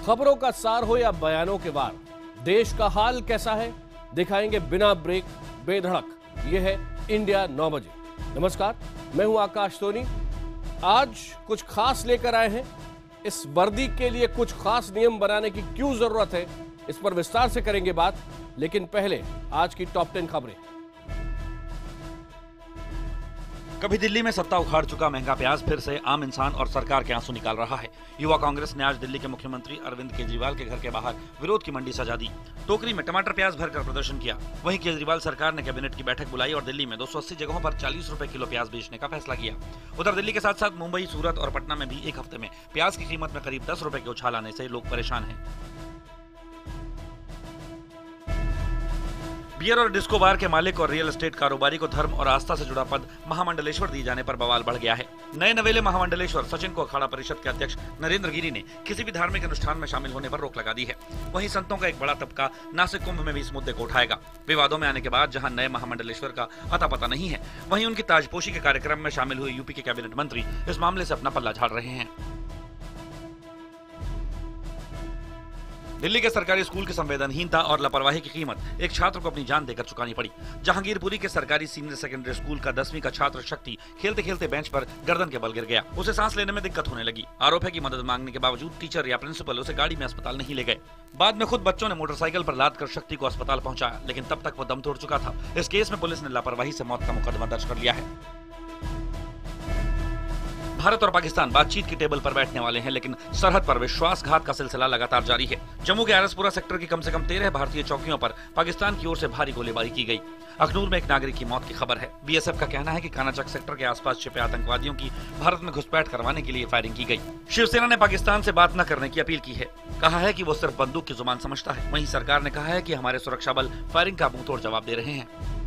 खबरों का सार हो या बयानों के वार, देश का हाल कैसा है दिखाएंगे बिना ब्रेक बेधड़क। यह है इंडिया 9 बजे। नमस्कार, मैं हूं आकाश सोनी। आज कुछ खास लेकर आए हैं। इस वर्दी के लिए कुछ खास नियम बनाने की क्यों जरूरत है, इस पर विस्तार से करेंगे बात। लेकिन पहले आज की टॉप 10 खबरें। कभी दिल्ली में सत्ता उखाड़ चुका महंगा प्याज फिर से आम इंसान और सरकार के आंसू निकाल रहा है। युवा कांग्रेस ने आज दिल्ली के मुख्यमंत्री अरविंद केजरीवाल के घर के बाहर विरोध की मंडी सजा दी। टोकरी में टमाटर प्याज भरकर प्रदर्शन किया। वहीं केजरीवाल सरकार ने कैबिनेट की बैठक बुलाई और दिल्ली में 280 जगहों पर 40 रुपए किलो प्याज बेचने का फैसला किया। उधर दिल्ली के साथ साथ मुंबई, सूरत और पटना में भी एक हफ्ते में प्याज की कीमत में करीब 10 रुपए के उछाल आने से लोग परेशान हैं। बियर और डिस्को बार के मालिक और रियल एस्टेट कारोबारी को धर्म और आस्था से जुड़ा पद महामंडलेश्वर दिए जाने पर बवाल बढ़ गया है। नए नवेले महामंडलेश्वर सचिन को अखाड़ा परिषद के अध्यक्ष नरेंद्र गिरी ने किसी भी धार्मिक अनुष्ठान में शामिल होने पर रोक लगा दी है। वहीं संतों का एक बड़ा तबका नासिक कुंभ में भी इस मुद्दे को उठाएगा। विवादों में आने के बाद जहां नए महामंडलेश्वर का अता पता नहीं है, वहीं उनकी ताजपोशी के कार्यक्रम में शामिल हुए यूपी के कैबिनेट मंत्री इस मामले से अपना पल्ला झाड़ रहे हैं। दिल्ली के सरकारी स्कूल की संवेदनहीनता और लापरवाही की कीमत एक छात्र को अपनी जान देकर चुकानी पड़ी। जहांगीरपुरी के सरकारी सीनियर सेकेंडरी स्कूल का 10वीं का छात्र शक्ति खेलते खेलते बेंच पर गर्दन के बल गिर गया। उसे सांस लेने में दिक्कत होने लगी। आरोप है कि मदद मांगने के बावजूद टीचर या प्रिंसिपल उसे गाड़ी में अस्पताल नहीं ले गए। बाद में खुद बच्चों ने मोटरसाइकिल पर लाद कर शक्ति को अस्पताल पहुंचाया, लेकिन तब तक वो दम तोड़ चुका था। इस केस में पुलिस ने लापरवाही से मौत का मुकदमा दर्ज कर लिया है। भारत और पाकिस्तान बातचीत की टेबल पर बैठने वाले हैं, लेकिन सरहद पर विश्वासघात का सिलसिला लगातार जारी है। जम्मू के आरसपुरा सेक्टर की कम से कम 13 भारतीय चौकियों पर पाकिस्तान की ओर से भारी गोलीबारी की गई। अखनूर में एक नागरिक की मौत की खबर है। बीएसएफ का कहना है कि कानाचक सेक्टर के आसपास छिपे आतंकवादियों की भारत में घुसपैठ करवाने के लिए फायरिंग की गई। शिवसेना ने पाकिस्तान से बात न करने की अपील की है। कहा है कि वो सिर्फ बंदूक की जुबान समझता है। वहीं सरकार ने कहा है कि हमारे सुरक्षा बल फायरिंग का मुंहतोड़ जवाब दे रहे हैं।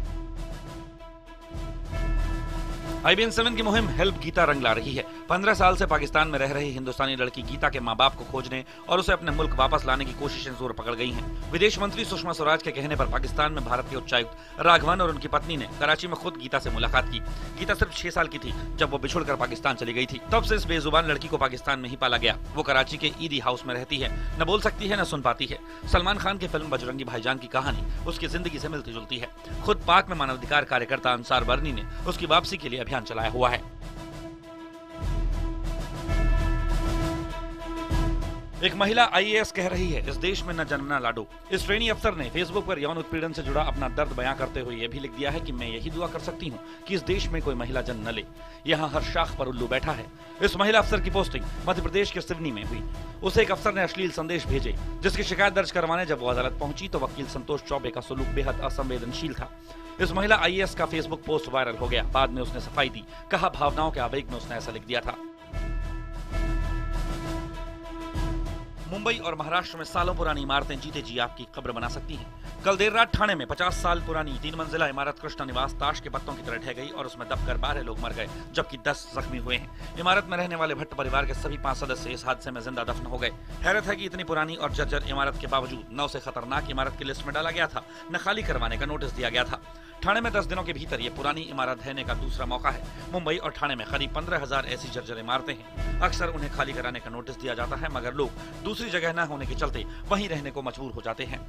IBN7 की मुहिम हेल्प गीता रंग ला रही है। 15 साल से पाकिस्तान में रह रही हिंदुस्तानी लड़की गीता के मां बाप को खोजने और उसे अपने मुल्क वापस लाने की कोशिशें जोर पकड़ गई हैं। विदेश मंत्री सुषमा स्वराज के कहने पर पाकिस्तान में भारत के उच्चायुक्त राघवन और उनकी पत्नी ने कराची में खुद गीता से मुलाकात की। गीता सिर्फ 6 साल की थी जब वो बिछुड़कर पाकिस्तान चली गई थी। तब से इस बेजुबान लड़की को पाकिस्तान में ही पाला गया। वो कराची के ईदी हाउस में रहती है। न बोल सकती है, न सुन पाती है। सलमान खान की फिल्म बजरंगी भाईजान की कहानी उसकी जिंदगी से मिलती जुलती है। खुद पाक में मानवाधिकार कार्यकर्ता अंसार बर्नी ने उसकी वापसी के लिए अभियान चलाया हुआ है। एक महिला IAS कह रही है, इस देश में न जन्मना लाडो। इस ट्रेनी अफसर ने फेसबुक पर यौन उत्पीड़न से जुड़ा अपना दर्द बयां करते हुए यह भी लिख दिया है कि मैं यही दुआ कर सकती हूं कि इस देश में कोई महिला जन्म न ले। यहाँ हर शाख पर उल्लू बैठा है। इस महिला अफसर की पोस्टिंग मध्य प्रदेश के सिवनी में हुई। उसे एक अफसर ने अश्लील संदेश भेजे, जिसकी शिकायत दर्ज करवाने जब वो अदालत पहुंची तो वकील संतोष चौबे का सलूक बेहद असंवेदनशील था। इस महिला IAS का फेसबुक पोस्ट वायरल हो गया। बाद में उसने सफाई दी, कहा भावनाओं के आवेग में उसने ऐसा लिख दिया था। मुंबई और महाराष्ट्र में सालों पुरानी इमारतें जीते जी आपकी कब्र बना सकती हैं। कल देर रात ठाणे में 50 साल पुरानी 3 मंजिला इमारत कृष्ण निवास ताश के पत्तों की तरह ढह गई और उसमें दबकर 12 लोग मर गए, जबकि 10 जख्मी हुए हैं। इमारत में रहने वाले भट्ट परिवार के सभी 5 सदस्य इस हादसे में जिंदा दफन हो गए। हैरत है कि इतनी पुरानी और जर्जर इमारत के बावजूद न उसे खतरनाक इमारत की लिस्ट में डाला गया था, न खाली करवाने का नोटिस दिया गया था। ठाणे में 10 दिनों के भीतर ये पुरानी इमारत ढहने का दूसरा मौका है। मुंबई और ठाणे में करीब 15,000 ऐसी जर्जर इमारतें हैं। अक्सर उन्हें खाली कराने का नोटिस दिया जाता है, मगर लोग दूसरी जगह न होने के चलते वहीं रहने को मजबूर हो जाते हैं।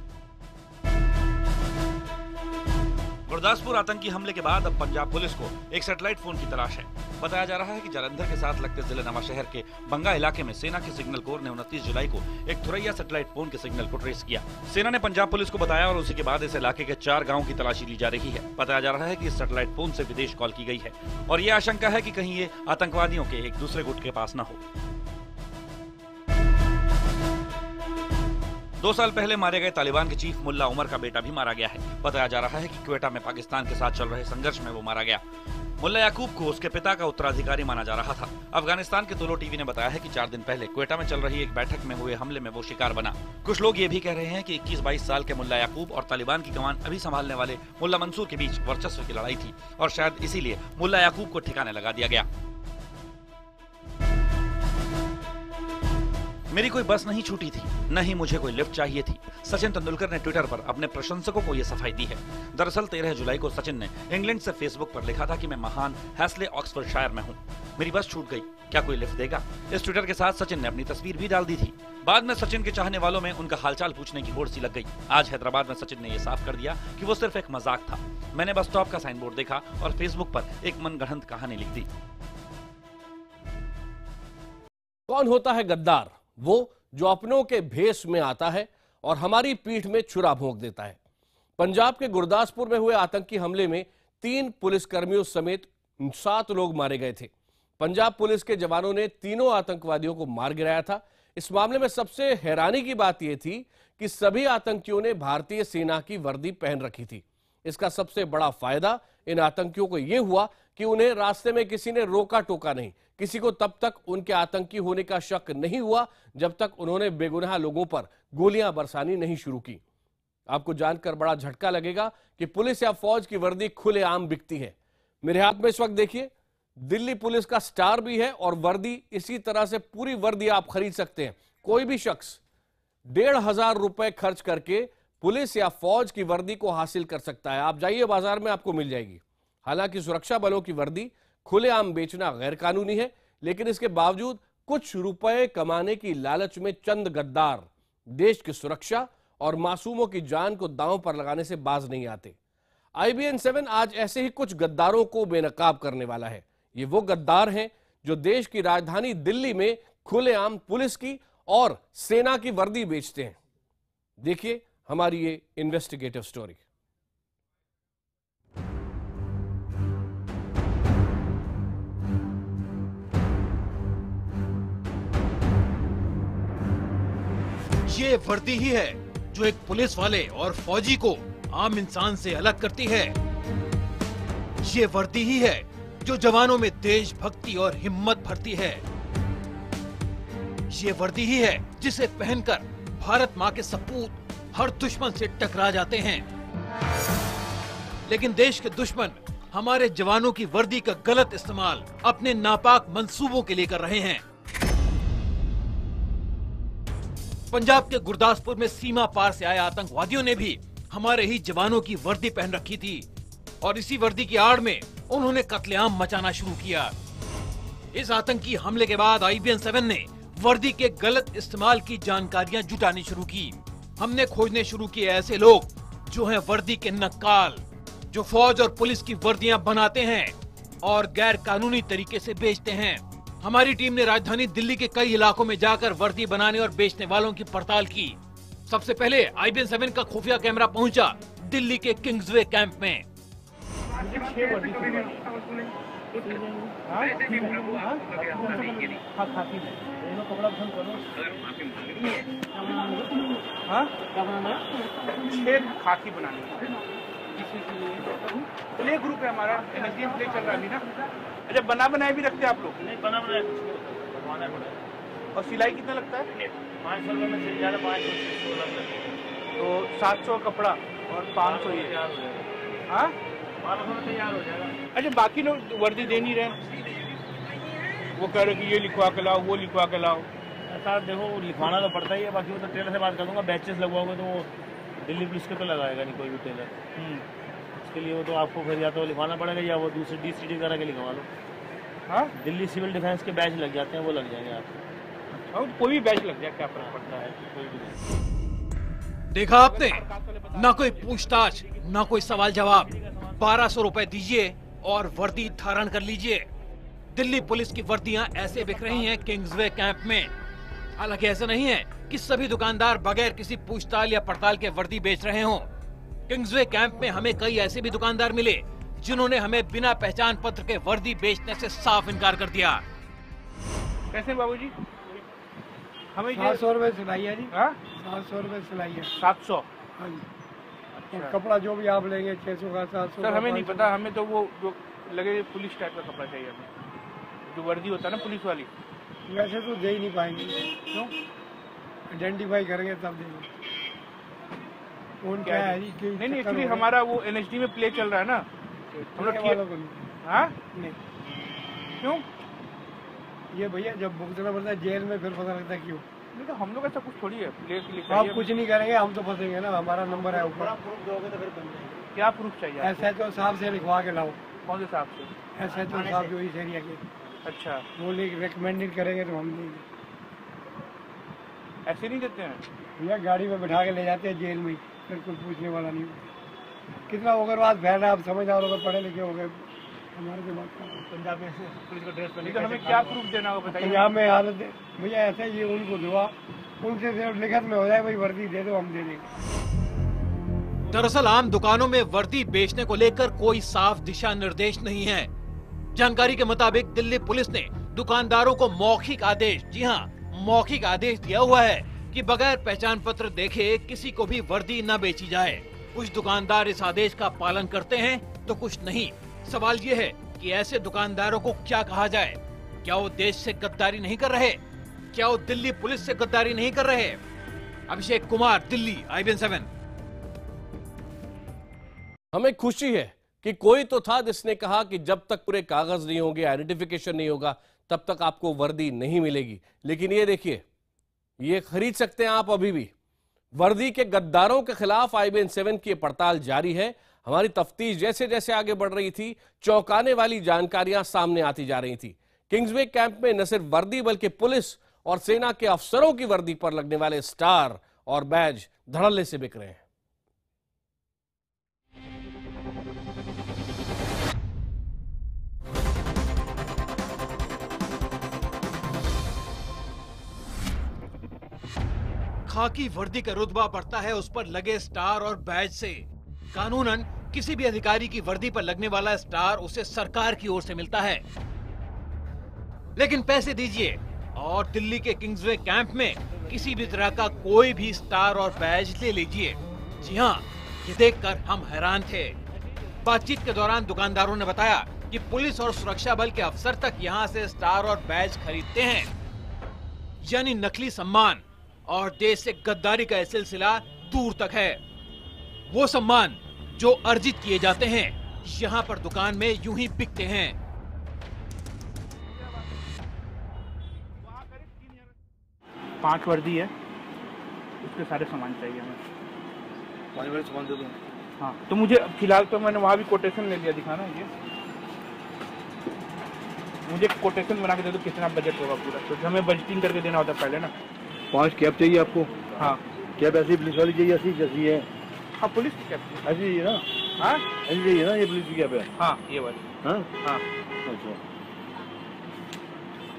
गुरदासपुर आतंकी हमले के बाद अब पंजाब पुलिस को एक सैटेलाइट फोन की तलाश है। बताया जा रहा है कि जालंधर के साथ लगते जिले नवाशहर के बंगा इलाके में सेना के सिग्नल कोर ने 29 जुलाई को एक थुरैया सैटेलाइट फोन के सिग्नल को ट्रेस किया। सेना ने पंजाब पुलिस को बताया और उसी के बाद इस इलाके के 4 गाँव की तलाशी ली जा रही है। बताया जा रहा है कि इस सैटेलाइट फोन से विदेश कॉल की गई है और ये आशंका है कि कहीं ये आतंकवादियों के एक दूसरे गुट के पास न हो। 2 साल पहले मारे गए तालिबान के चीफ मुल्ला उमर का बेटा भी मारा गया है। बताया जा रहा है कि क्वेटा में पाकिस्तान के साथ चल रहे संघर्ष में वो मारा गया। मुल्ला याकूब को उसके पिता का उत्तराधिकारी माना जा रहा था। अफगानिस्तान के तोलो टीवी ने बताया है कि 4 दिन पहले क्वेटा में चल रही एक बैठक में हुए हमले में वो शिकार बना। कुछ लोग ये भी कह रहे हैं कि 21-22 साल के मुल्ला याकूब और तालिबान की कमान अभी संभालने वाले मुल्ला मंसूर के बीच वर्चस्व की लड़ाई थी और शायद इसीलिए मुल्ला याकूब को ठिकाने लगा दिया गया। मेरी कोई बस नहीं छूटी थी, न ही मुझे कोई लिफ्ट चाहिए थी। सचिन तेंदुलकर ने ट्विटर पर अपने प्रशंसकों को यह सफाई दी है। दरअसल 13 जुलाई को सचिन ने इंग्लैंड से फेसबुक पर लिखा था कि मैं महान हैस्ले ऑक्सफोर्डशायर में हूँ। मेरी बस छूट गई, क्या कोई लिफ्ट देगा? इस ट्विटर के साथ सचिन ने अपनी तस्वीर भी डाल दी थी। बाद में सचिन के चाहने वालों में उनका हालचाल पूछने की होड़ सी लग गई। आज हैदराबाद में सचिन ने यह साफ कर दिया कि वो सिर्फ एक मजाक था। मैंने बस स्टॉप का साइन बोर्ड देखा और फेसबुक पर एक मनगढ़ंत कहानी लिख दी। कौन होता है गद्दार? वो जो अपनों के भेष में आता है और हमारी पीठ में छुरा भोंक देता है। पंजाब के गुरदासपुर में हुए आतंकी हमले में 3 पुलिसकर्मियों समेत 7 लोग मारे गए थे। पंजाब पुलिस के जवानों ने तीनों आतंकवादियों को मार गिराया था। इस मामले में सबसे हैरानी की बात यह थी कि सभी आतंकियों ने भारतीय सेना की वर्दी पहन रखी थी। इसका सबसे बड़ा फायदा इन आतंकियों को यह हुआ कि उन्हें रास्ते में किसी ने रोका टोका नहीं। किसी को तब तक उनके आतंकी होने का शक नहीं हुआ जब तक उन्होंने बेगुनाह लोगों पर गोलियां बरसानी नहीं शुरू की। आपको जानकर बड़ा झटका लगेगा कि पुलिस या फौज की वर्दी खुलेआम बिकती है। मेरे हाथ में इस वक्त देखिए, दिल्ली पुलिस का स्टार भी है और वर्दी इसी तरह से पूरी वर्दी आप खरीद सकते हैं। कोई भी शख्स 1,500 रुपए खर्च करके पुलिस या फौज की वर्दी को हासिल कर सकता है। आप जाइए बाजार में, आपको मिल जाएगी। हालांकि सुरक्षा बलों की वर्दी खुलेआम बेचना गैर कानूनी है, लेकिन इसके बावजूद कुछ रुपए कमाने की लालच में चंद गद्दार देश की सुरक्षा और मासूमों की जान को दांव पर लगाने से बाज नहीं आते। IBN 7 आज ऐसे ही कुछ गद्दारों को बेनकाब करने वाला है। ये वो गद्दार हैं जो देश की राजधानी दिल्ली में खुलेआम पुलिस की और सेना की वर्दी बेचते हैं। देखिए हमारी ये इन्वेस्टिगेटिव स्टोरी। ये वर्दी ही है जो एक पुलिस वाले और फौजी को आम इंसान से अलग करती है। ये वर्दी ही है जो जवानों में देशभक्ति और हिम्मत भरती है। ये वर्दी ही है जिसे पहनकर भारत माँ के सपूत हर दुश्मन से टकरा जाते हैं। लेकिन देश के दुश्मन हमारे जवानों की वर्दी का गलत इस्तेमाल अपने नापाक मंसूबों के लिए कर रहे हैं। पंजाब के गुरदासपुर में सीमा पार से आए आतंकवादियों ने भी हमारे ही जवानों की वर्दी पहन रखी थी और इसी वर्दी की आड़ में उन्होंने कत्लेआम मचाना शुरू किया। इस आतंकी हमले के बाद IBN 7 ने वर्दी के गलत इस्तेमाल की जानकारियां जुटानी शुरू की। हमने खोजने शुरू किए ऐसे लोग जो हैं वर्दी के नक्काल, जो फौज और पुलिस की वर्दियां बनाते हैं और गैर कानूनी तरीके से बेचते हैं। हमारी टीम ने राजधानी दिल्ली के कई इलाकों में जाकर वर्दी बनाने और बेचने वालों की पड़ताल की। सबसे पहले IBN 7 का खुफिया कैमरा पहुंचा दिल्ली के किंग्सवे कैंप में। खाकी बनानी प्ले ग्रुप है हमारा, NSDM प्ले चल रहा है अभी ना। अच्छा, बना बनाए भी रखते हैं आप लोग? नहीं, बना बनाए बनवाना पड़ेगा। और सिलाई कितना लगता है? 500 रुपये में से ज़्यादा 500 लगता है। तो 700 कपड़ा और 500 ये। हाँ, 1200 में तैयार हो जाएगा। अच्छा, बाकी लोग वर्दी दे नहीं रहे, वो कह रहे कि ये लिखवा के लाओ, वो लिखवा के लाओ। ऐसा देखो, लिखवाना तो पड़ता ही है। बाकी वो तो टेलर से बात कर दूंगा। बैचेस लगवाओगे तो वो दिल्ली पुलिस के तो लगाएगा नहीं कोई भी टेलर। इसके लिए वो तो आपको फिर या तो लिखवाना पड़ेगा या वो दूसरी DCD करा के लिखवा लो। हाँ, दिल्ली सिविल डिफेंस के बैच लग जाते हैं, वो लग जाएंगे आपको। और कोई भी बैच लग जाए, क्या फर्क पड़ता है? कोई भी नहीं। देखा आपने, ना कोई पूछताछ, ना कोई सवाल जवाब। 1200 रुपए दीजिए और वर्दी धारण कर लीजिए। दिल्ली पुलिस की वर्दियां ऐसे बिक रही हैं किंग्सवे कैंप में। हालांकि ऐसा नहीं है कि सभी दुकानदार बगैर किसी पूछताछ या पड़ताल के वर्दी बेच रहे हों। किंग्सवे कैंप में हमें कई ऐसे भी दुकानदार मिले जिन्होंने हमें बिना पहचान पत्र के वर्दी बेचने से साफ इनकार कर दिया। कैसे बाबूजी? हमें 700 रुपए सिलाई है जी। 700 रुपए सिलाई है। 700? हाँ जी। अच्छा। कपड़ा जो भी आप लेंगे 600 का, 700। सर हमें नहीं पता, हमें तो वो जो लगे पुलिस टाइप का कपड़ा चाहिए हमें, जो वर्दी होता है ना पुलिस वाली। वैसे तो दे ही नहीं पाएंगे। क्यों? आइडेंटिफाई करेंगे तब देंगे। क्या है जी? नहीं, एक्चुअली हमारा वो NSD में प्ले चल रहा है ना, हम लोग किए। हाँ, नहीं। क्यों? ये भैया जब भुगतना पड़ता है जेल में, फिर पता लगता है क्यों। नहीं तो हम लोग ऐसा कुछ थोड़ी है, प्ले के लिए आप कुछ नहीं करेंगे, हम तो फंसेंगे ना। हमारा नंबर है ऊपर। क्या प्रूफ चाहिए? SHO साहब से लिखवा के लाओ। कौन से साहब से? SHO साहब जो इस एरिया के। अच्छा, वो रिकमेंडेड करेंगे तो हम देंगे। ऐसे नहीं देते हैं? भैया गाड़ी में बैठा के ले जाते हैं जेल में, फिर कोई पूछने वाला नहीं। कितना उग्रवाद फैल रहा है, आप समझदार हो गए, पढ़े लिखे हो गए, हमारे दिमाग का। पंजाब में पुलिस को ड्रेस तो हमें क्या प्रूफ देना होगा बताइए? पंजाब में हालत भैया ऐसे ही उनको दुआ, उनसे सिर्फ लिखत में हो जाए भाई वर्दी दे दो, हम दे देंगे। दरअसल आम दुकानों में वर्दी बेचने को लेकर कोई साफ दिशा निर्देश नहीं है। जानकारी के मुताबिक दिल्ली पुलिस ने दुकानदारों को मौखिक आदेश, जी हाँ मौखिक आदेश दिया हुआ है कि बगैर पहचान पत्र देखे किसी को भी वर्दी न बेची जाए। कुछ दुकानदार इस आदेश का पालन करते हैं तो कुछ नहीं। सवाल ये है कि ऐसे दुकानदारों को क्या कहा जाए? क्या वो देश से गद्दारी नहीं कर रहे? क्या वो दिल्ली पुलिस से गद्दारी नहीं कर रहे? अभिषेक कुमार, दिल्ली, IBN 7। हमें खुशी है कि कोई तो था जिसने कहा कि जब तक पूरे कागज नहीं होंगे, आइडेंटिफिकेशन नहीं होगा, तब तक आपको वर्दी नहीं मिलेगी। लेकिन ये देखिए, ये खरीद सकते हैं आप अभी भी। वर्दी के गद्दारों के खिलाफ IBN 7 की पड़ताल जारी है। हमारी तफ्तीश जैसे जैसे आगे बढ़ रही थी, चौंकाने वाली जानकारियां सामने आती जा रही थी। किंग्सवे कैंप में न सिर्फ वर्दी बल्कि पुलिस और सेना के अफसरों की वर्दी पर लगने वाले स्टार और बैज धड़ल्ले से बिक रहे हैं। खाकी वर्दी का रुतबा बढ़ता है उस पर लगे स्टार और बैज से। कानूनन किसी भी अधिकारी की वर्दी पर लगने वाला स्टार उसे सरकार की ओर से मिलता है। लेकिन पैसे दीजिए और दिल्ली के किंग्सवे कैंप में किसी भी तरह का कोई भी स्टार और बैज ले लीजिए। जी हाँ, ये देखकर हम हैरान थे। बातचीत के दौरान दुकानदारों ने बताया कि पुलिस और सुरक्षा बल के अफसर तक यहाँ से स्टार और बैज खरीदते हैं। यानी नकली सम्मान और देश से गद्दारी का सिलसिला दूर तक है। वो सम्मान जो अर्जित किए जाते हैं यहाँ पर दुकान में यूं ही बिकते हैं। पांच वर्दी है, उसके सारे सामान चाहिए हमें। पानी वाले सामान दे दो। हाँ, तो मुझे फिलहाल तो मैंने वहाँ भी कोटेशन ले लिया, दिखाना ये। मुझे कोटेशन बना के दे दो कितना बजट होगा पूरा, तो हमें बजटिंग करके देना होता पहले ना। 5 कैब चाहिए आपको? हाँ। कैब ऐसी पुलिस वाली चाहिए, ऐसी जैसी है? हाँ, पुलिस की कैब ऐसी चाहिए ना? हाँ ऐसी चाहिए ना, ये पुलिस की कैब है? हाँ, ये वाली। हाँ हाँ। अच्छा,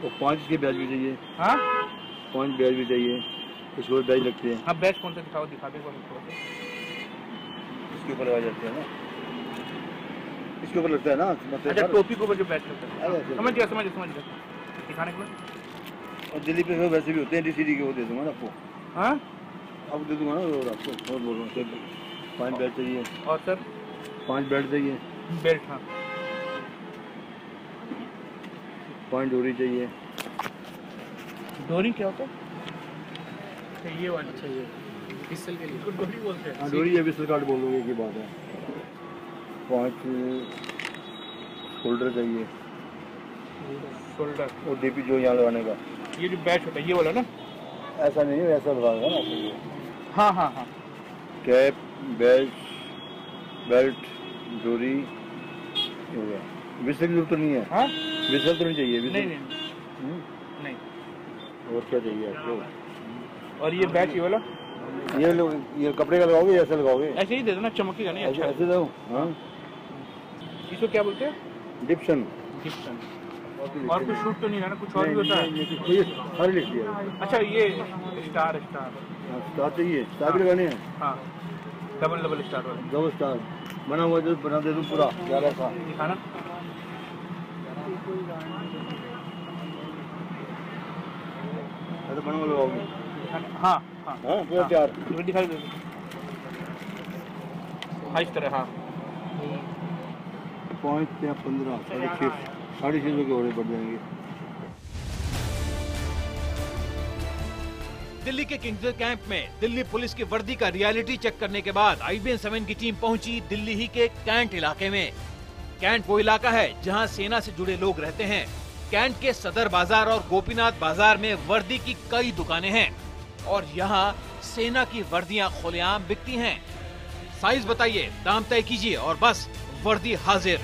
तो 5 के बैच भी चाहिए? हाँ, 5 बैच भी चाहिए। कुछ और बैच लगते हैं? हाँ, बैच कौन सा दिखाओ, दिखा दे थोड़ा सा। इसके ऊपर लगाए जाते हैं ना, इसके ऊपर लगता है ना। अच्छा, टोपी के ऊपर जो बैच लगता है, समझ गया समझ गया। दिखाने के बाद और दिल्ली पे वैसे भी होते हैं, DCD के, वो दे दूंगा ना आपको। हाँ, आपको दे दूंगा ना, और आपको और बोल रहा हूँ 5 बेल्ट चाहिए। और सर 5 बेल्ट चाहिए। बेल्ट, हाँ। 5 डोरी चाहिए। डोरी क्या होता है? ये वाली चाहिए, पिस्टल के लिए डोरी बोलते हैं। हाँ, डोरी या पिस्टल कार्ड बोल दोगे, एक ही बात है। 5 शोल्डर चाहिए, शोल्डर और DP जो यहाँ लगाने का। ये जो बैच होता है ये वाला ना? ऐसा नहीं है, ऐसा लगा ना आपको। हाँ हाँ हाँ। कैप, बेल्ट, बेल्ट, डोरी हो गया। विस्ल की जरूरत तो नहीं है? हाँ, विस्ल तो नहीं चाहिए? नहीं नहीं नहीं। और क्या चाहिए आपको? और ये बैच, ये वाला? ये कपड़े का लगाओगे या ऐसा लगाओगे? ऐसे ही दे दो ना, चमकेगा नहीं। अच्छा, ऐसे दो। हाँ, इसको क्या बोलते हैं? डिप्शन। डिप्शन। और कुछ शूट तो नहीं है ना, कुछ और भी होता है? ये सारे लिख दिया। अच्छा, ये स्टार स्टार चाहिए? स्टार भी लगाने हैं? हाँ, डबल स्टार वाले। दो स्टार बना हुआ जो बना दे दूं पूरा, क्या ऐसा दिखाना। ऐसा बना हुआ लगाओगे? हाँ हाँ हाँ, पूरा तैयार। दिखाई दे। हाँ, इस तरह। हाँ, 5 या 15, 6.5 के ओरे बढ़ जाएंगे। दिल्ली के किंग्सवे कैंप में दिल्ली पुलिस की वर्दी का रियलिटी चेक करने के बाद IBN 7 की टीम पहुंची दिल्ली ही के कैंट इलाके में। कैंट वो इलाका है जहां सेना से जुड़े लोग रहते हैं। कैंट के सदर बाजार और गोपीनाथ बाजार में वर्दी की कई दुकानें हैं और यहाँ सेना की वर्दियां खुलेआम बिकती हैं। साइज बताइए, दाम तय कीजिए और बस वर्दी हाजिर।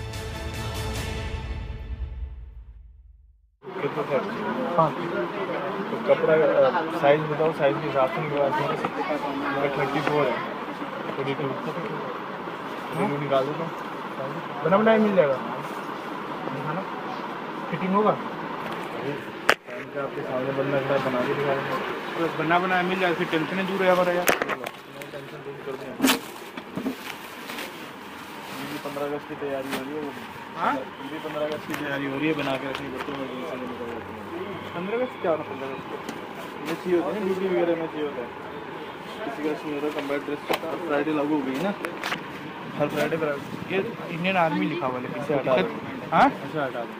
कितना हाँ तो कपड़ा साइज बताओ, साइज के हिसाब से निकाल दो। 34 है, 42 निकाल दो। बना बनाया मिल जाएगा, फिटिंग होगा आपके सामने बना के दिखा देंगे। तो बना बनाया मिल जाएगा, फिर टेंशन दूर है हमारा यार। 15 अगस्त की तैयारी हो रही है, हाँ 15 अगस्त की तैयारी हो रही है, बना के रखनी पड़ती है। 15 अगस्त क्या होना? 15 अगस्त ये चाहिए होता है ना, ड्यूटी वगैरह में चाहिए होता है। किसी का नहीं होता, कम्बैट ड्रेस फ्राइडे लागू हो गई ना, हर फ्राइडे पर ये इंडियन आर्मी लिखा हुआ है, लेकिन से हटा दो। हाँ अच्छा हटा दो,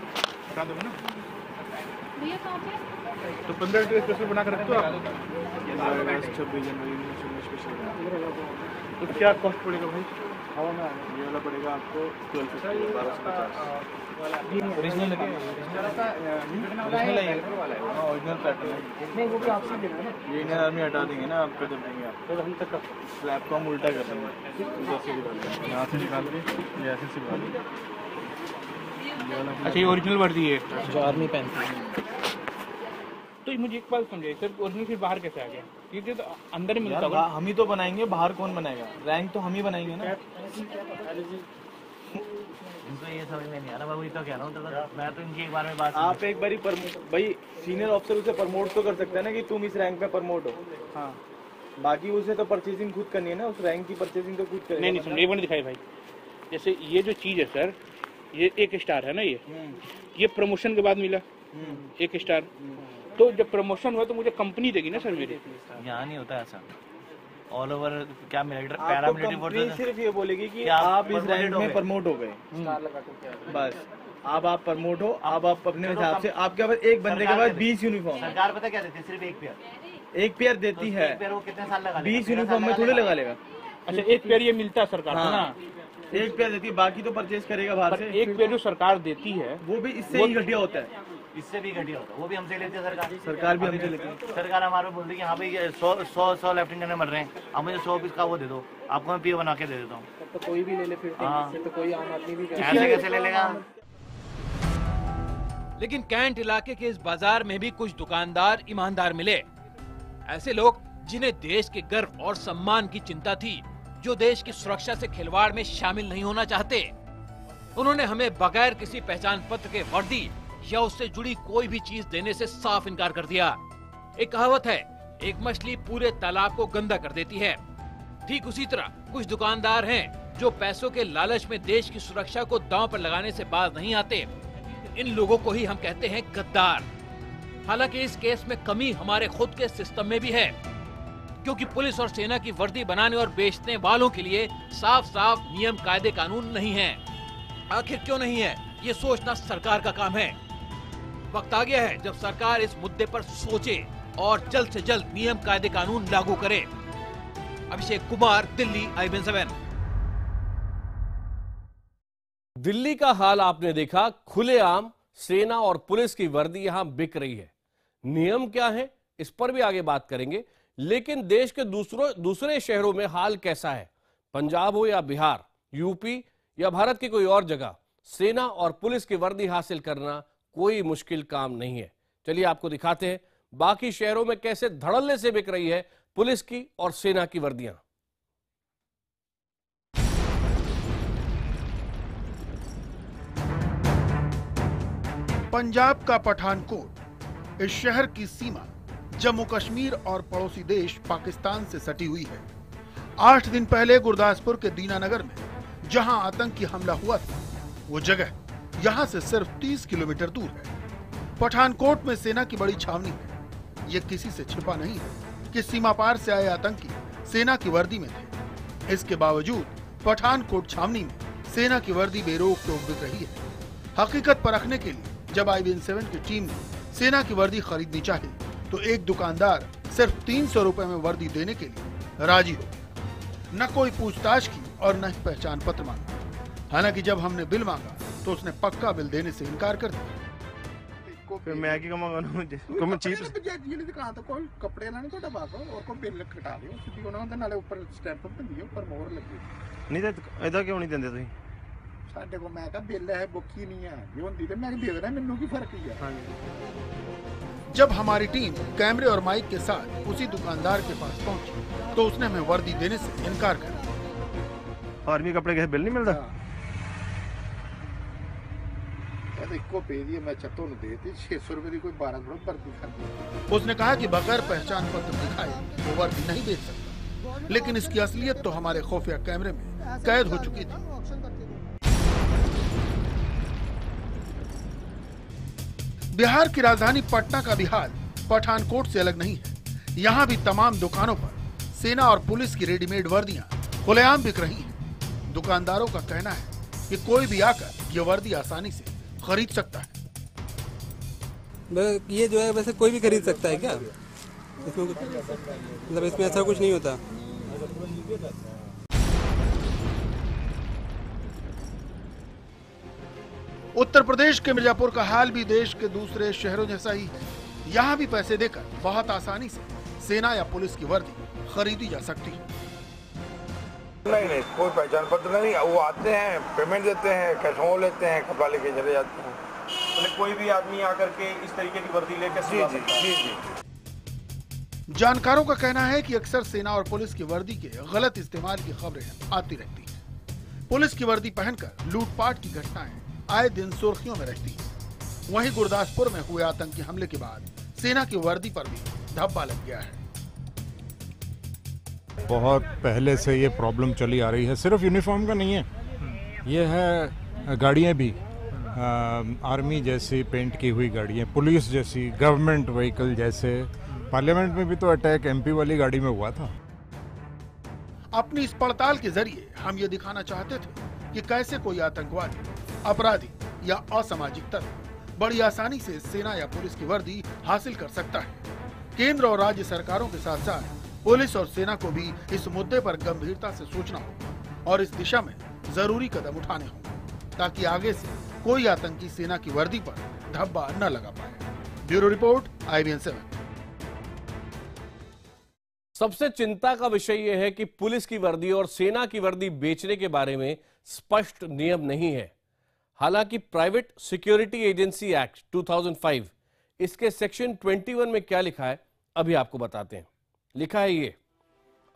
हटा दो ना। तो 15 अगस्त स्पेशल बना कर रखते हो आप? 26 जनवरी में स्पेशल। तो क्या कॉस्ट पड़ेगा भाई? ये वाला पड़ेगा आपको 1250। ओरिजिनल है, ओरिजिनल पैटर्न है। नहीं वो भी आपसे लेना है ना। ये इंडियन आर्मी हटा देंगे ना, आपको जब देंगे आप स्लैब को हम उल्टा कर देंगे, यहाँ से निकाल के ये ऐसे सिलवा देंगे। अच्छा ये ओरिजिनल वर्दी है जो आर्मी पहनती है। तो मुझे एक बात समझाइए सर, ओरिजिनल फिर बाहर कैसे आ गया? ये तो अंदर मिलता यार होगा। हम ही तो बनाएंगे, बाहर कौन बनाएगा? रैंक तो हम ही बनाएंगे ना। इनको ये समझ में नहीं आ रहा, मैं वही तो कह रहा हूँ। तो मैं तो इनकी एक बार में बात आप एक बारी भाई सीनियर ऑफिसर उसे प्रमोट तो कर सकता है ना कि तुम इस रैंक में प्रमोट हो। हाँ बाकी उसे तो परचेसिंग खुद करनी है ना, उस रैंक की परचेसिंग तो खुद करेगा। नहीं समझे, मैंने दिखाई भाई। जैसे ये जो चीज़ है सर, ये 1 स्टार है ना, ये प्रमोशन के बाद मिला 1 स्टार। तो जब प्रमोशन हुआ तो मुझे कंपनी देगी ना सर मेरी? यहाँ नहीं होता ऐसा, ऑल ओवर क्या मिलिट्री आपको पैरामिलिट्री कंपनी सिर्फ ये बोलेगी कि क्या आप इस promoted रैंक हो में गए? प्रमोट हो गए, बस। अब आप प्रमोट हो, अब आप अपने हिसाब से, आपके पास एक बंदे के पास 20 यूनिफॉर्म, सरकार पता क्या देती है? सिर्फ एक पेयर देती है। एक पेयर वो कितने साल लगा 20 यूनिफॉर्म में थोड़ी लगा लेगा। अच्छा एक पेयर ये मिलता है सरकार को ना? एक पेयर देती है, बाकी तो परचेज करेगा बाहर पर से। एक पेयर जो सरकार देती है वो भी इससे ही घटिया होता है, इससे भी घटिया होता है, वो भी हमसे लेती है सरकार भी हमसे लेती है। सरकार हमारे बोल रही है कि हाँ भाई 100 लेफ्टिनेंट मर रहे हैं, अब मुझे 100 पीस का वो दे दो, आपको मैं पीओ बना के दे देता हूँ। तो कोई भी ले ले फिर हाँ। तो कोई आम आदमी भी ऐसे कैसे ले लेगा? लेकिन कैंट इलाके के इस बाजार में भी कुछ दुकानदार ईमानदार मिले। ऐसे लोग जिन्हें देश के गर्व और सम्मान की चिंता थी, जो देश की सुरक्षा से खिलवाड़ में शामिल नहीं होना चाहते। उन्होंने हमें बगैर किसी पहचान पत्र के वर्दी या उससे जुड़ी कोई भी चीज देने से साफ इनकार कर दिया। एक कहावत है, एक मछली पूरे तालाब को गंदा कर देती है। ठीक उसी तरह कुछ दुकानदार हैं जो पैसों के लालच में देश की सुरक्षा को दांव पर लगाने से बाज नहीं आते। इन लोगों को ही हम कहते हैं गद्दार। हालांकि इस केस में कमी हमारे खुद के सिस्टम में भी है, क्योंकि पुलिस और सेना की वर्दी बनाने और बेचने वालों के लिए साफ साफ नियम कायदे कानून नहीं है। आखिर क्यों नहीं है, ये सोचना सरकार का काम है। वक्त आ गया है जब सरकार इस मुद्दे पर सोचे और जल्द से जल्द नियम कायदे कानून लागू करे। अभिषेक कुमार, दिल्ली, IBN7। दिल्ली का हाल आपने देखा, खुलेआम सेना और पुलिस की वर्दी यहां बिक रही है। नियम क्या है, इस पर भी आगे बात करेंगे। लेकिन देश के दूसरे शहरों में हाल कैसा है? पंजाब हो या बिहार, यूपी या भारत की कोई और जगह, सेना और पुलिस की वर्दी हासिल करना कोई मुश्किल काम नहीं है। चलिए आपको दिखाते हैं बाकी शहरों में कैसे धड़ल्ले से बिक रही है पुलिस की और सेना की वर्दियां। पंजाब का पठानकोट, इस शहर की सीमा जम्मू कश्मीर और पड़ोसी देश पाकिस्तान से सटी हुई है। 8 दिन पहले गुरदासपुर के दीनानगर में जहां आतंकी हमला हुआ था, वो जगह यहां से सिर्फ 30 किलोमीटर दूर है। पठानकोट में सेना की बड़ी छावनी है। ये किसी से छिपा नहीं है कि सीमा पार से आए आतंकी सेना की वर्दी में थे। इसके बावजूद पठानकोट छावनी में सेना की वर्दी बेरोक टोक बिक रही है। हकीकत परखने के लिए जब IBN7 की टीम ने सेना की वर्दी खरीदनी चाही, तो एक दुकानदार सिर्फ 300 रुपए में वर्दी देने के लिए राजी हो गया। न कोई पूछताछ की और न ही पहचान पत्र मांगा। हालांकि जब हमने बिल मांगा तो उसने पक्का बिल देने से इनकार कर दिया। फिर मैं क्या कमांगा चीप दुकान तो कोई कपड़े ना नहीं बाको और कोई बिल कटा दियो सीधी ਉਹਨਾਂ ਦੇ ਨਾਲੇ ਉੱਪਰ ਸਟੈਂਪ ਹੁੰਦੀ ਹੈ ਉੱਪਰ ਮੋਹਰ ਲੱਗੀ ਨਹੀਂ ਤਾਂ ਇਹਦਾ ਕਿਉਂ ਨਹੀਂ ਦਿੰਦੇ ਤੁਸੀਂ ਸਾਡੇ ਕੋਲ ਮੈਂ ਕਿਹਾ ਬਿੱਲ ਹੈ ਬੁੱਕੀ ਨਹੀਂ ਹੈ ਜੇ ਹੁੰਦੀ ਤੇ ਮੈਂ ਦੇ ਦੇਣਾ ਮੈਨੂੰ ਕੀ ਫਰਕ ਹੈ। जब हमारी टीम कैमरे और माइक के साथ उसी दुकानदार के पास पहुंची तो उसने हमें वर्दी देने से इनकार कर दिया। आर्मी कपड़े के बिल नहीं मिलता? इको पे दी मैं छत्तों ने देती 600 रुपए की कोई 12 करोड़ वर्दी खरीदी। उसने कहा कि बगैर पहचान पत्र दिखाए वो वर्दी नहीं बेच सकता, लेकिन इसकी असलियत तो हमारे खुफिया कैमरे में कैद हो चुकी थी। बिहार की राजधानी पटना का भी हाल पठानकोट से अलग नहीं है। यहाँ भी तमाम दुकानों पर सेना और पुलिस की रेडीमेड वर्दियां खुलेआम बिक रही हैं। दुकानदारों का कहना है कि कोई भी आकर ये वर्दी आसानी से खरीद सकता है। ये जो है वैसे कोई भी खरीद सकता है क्या? इसमें मतलब इसमें ऐसा कुछ नहीं होता। उत्तर प्रदेश के मिर्जापुर का हाल भी देश के दूसरे शहरों जैसा ही है। यहाँ भी पैसे देकर बहुत आसानी से सेना या पुलिस की वर्दी खरीदी जा सकती है। नहीं, कोई पहचान पत्र नहीं। वो आते हैं, पेमेंट देते हैं, कैश ऑन लेते हैं, कपड़ा लेके चले जाते हैं। मतलब कोई भी आदमी आकर के इस तरीके की वर्दी लेकर जी। जानकारों का कहना है कि अक्सर सेना और पुलिस की वर्दी के गलत इस्तेमाल की खबरें आती रहती हैं। पुलिस की वर्दी पहनकर लूटपाट की घटनाएं आए दिन सुर्खियों में रहती हैं। वहीं गुरदासपुर में हुए आतंकी हमले के बाद सेना की वर्दी पर भी धब्बा लग गया है। बहुत पहले से ये प्रॉब्लम चली आ रही है, सिर्फ यूनिफॉर्म का नहीं है, ये है गाड़ियाँ भी आर्मी जैसी पेंट की हुई गाड़ियाँ, पुलिस जैसी, गवर्नमेंट व्हीकल जैसे। पार्लियामेंट में भी तो अटैक एमपी वाली गाड़ी में हुआ था। अपनी इस पड़ताल के जरिए हम ये दिखाना चाहते थे कि कैसे कोई आतंकवादी, अपराधी या असामाजिक तत्व बड़ी आसानी से सेना या पुलिस की वर्दी हासिल कर सकता है। केंद्र और राज्य सरकारों के साथ साथ पुलिस और सेना को भी इस मुद्दे पर गंभीरता से सोचना होगा और इस दिशा में जरूरी कदम उठाने होंगे ताकि आगे से कोई आतंकी सेना की वर्दी पर धब्बा न लगा पाए। Bureau report, IBN 7। सबसे चिंता का विषय यह है कि पुलिस की वर्दी और सेना की वर्दी बेचने के बारे में स्पष्ट नियम नहीं है। हालांकि प्राइवेट सिक्योरिटी एजेंसी एक्ट 2005 इसके सेक्शन 21 में क्या लिखा है अभी आपको बताते हैं। लिखा है ये,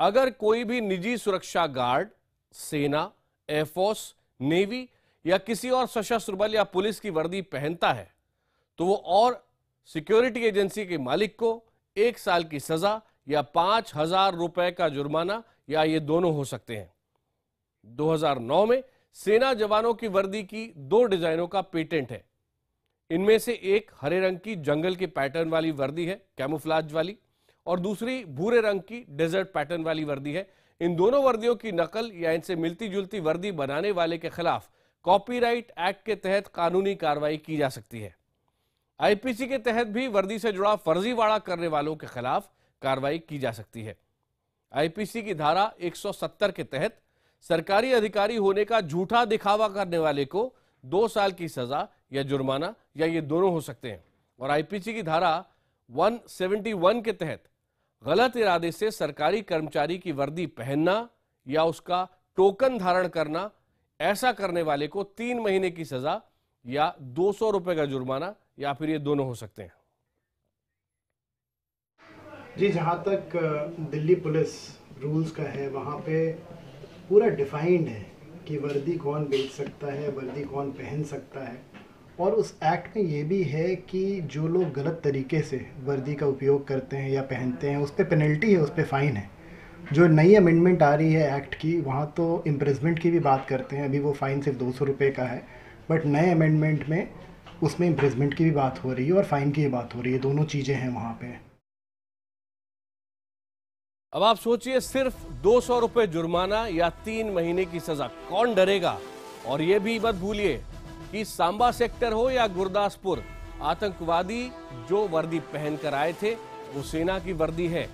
अगर कोई भी निजी सुरक्षा गार्ड, सेना, एयरफोर्स, नेवी या किसी और सशस्त्र बल या पुलिस की वर्दी पहनता है तो वो और सिक्योरिटी एजेंसी के मालिक को 1 साल की सजा या 5,000 रुपए का जुर्माना या ये दोनों हो सकते हैं। 2009 में सेना जवानों की वर्दी की 2 डिजाइनों का पेटेंट है। इनमें से एक हरे रंग की जंगल के पैटर्न वाली वर्दी है, कैमोफ्लेज वाली, और दूसरी भूरे रंग की डेजर्ट पैटर्न वाली वर्दी है। इन दोनों वर्दियों की नकल या इनसे मिलती जुलती वर्दी बनाने वाले के खिलाफ कॉपीराइट एक्ट के तहत कानूनी कार्रवाई की जा सकती है। IPC के तहत भी वर्दी से जुड़ा फर्जीवाड़ा करने वालों के खिलाफ कार्रवाई की जा सकती है। IPC की धारा 170 के तहत सरकारी अधिकारी होने का झूठा दिखावा करने वाले को 2 साल की सजा या जुर्माना या ये दोनों हो सकते हैं। और IPC की धारा 171 के तहत गलत इरादे से सरकारी कर्मचारी की वर्दी पहनना या उसका टोकन धारण करना, ऐसा करने वाले को 3 महीने की सजा या 200 रुपए का जुर्माना या फिर ये दोनों हो सकते हैं। जी, जहाँ तक दिल्ली पुलिस रूल्स का है वहाँ पे पूरा डिफाइंड है कि वर्दी कौन बेच सकता है, वर्दी कौन पहन सकता है। और उस एक्ट में ये भी है कि जो लोग गलत तरीके से वर्दी का उपयोग करते हैं या पहनते हैं उस पर पेनल्टी है, उस पर फ़ाइन है। जो नई अमेंडमेंट आ रही है एक्ट की वहाँ तो इम्प्रिजमेंट की भी बात करते हैं, अभी वो फ़ाइन सिर्फ 200 रुपये का है, बट नए अमेंडमेंट में उसमें इम्प्रिजमेंट की भी बात हो रही है और फ़ाइन की भी बात हो रही है, दोनों चीज़ें हैं वहाँ पे। अब आप सोचिए, सिर्फ 200 रुपए जुर्माना या 3 महीने की सजा, कौन डरेगा? और ये भी मत भूलिए कि सांबा सेक्टर हो या गुरदासपुर, आतंकवादी जो वर्दी पहनकर आए थे वो सेना की वर्दी है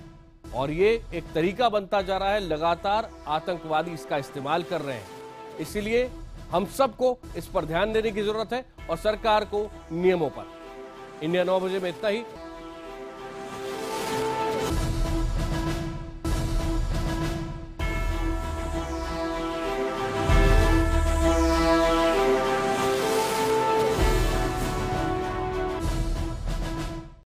और ये एक तरीका बनता जा रहा है, लगातार आतंकवादी इसका इस्तेमाल कर रहे हैं। इसीलिए हम सबको इस पर ध्यान देने की जरूरत है और सरकार को नियमों पर। इंडिया 9 बजे में इतना ही।